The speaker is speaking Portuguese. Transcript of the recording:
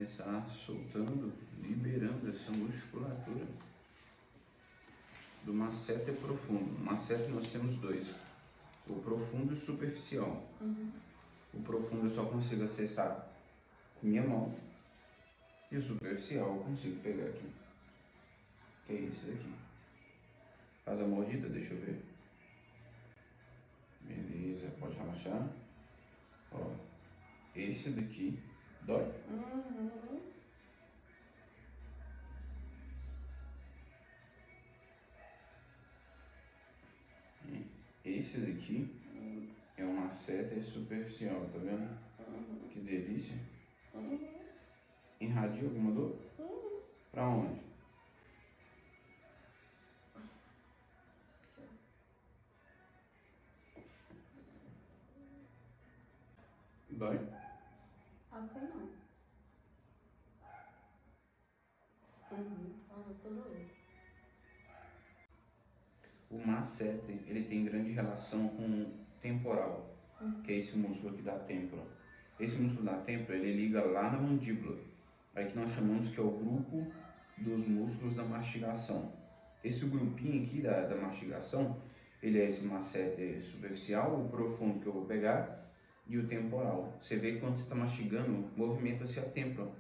Começar soltando, liberando essa musculatura do masseter profundo. No masseter nós temos dois, o profundo e o superficial. O profundo eu só consigo acessar com minha mão e o superficial eu consigo pegar aqui, que é esse daqui. Faz a mordida, deixa eu ver. Beleza, pode relaxar. Ó, esse daqui dói. Esse daqui é um masseter superficial, tá vendo? Que delícia. Irradia alguma dor? Pra onde? Dói? Assim não. O masseter, ele tem grande relação com o temporal, que é esse músculo aqui da têmpora. Esse músculo da têmpora, ele liga lá na mandíbula, aí que nós chamamos que é o grupo dos músculos da mastigação. Esse grupinho aqui da mastigação, ele é esse masseter superficial, o profundo que eu vou pegar, e o temporal. Você vê que quando você está mastigando, movimenta-se a têmpora.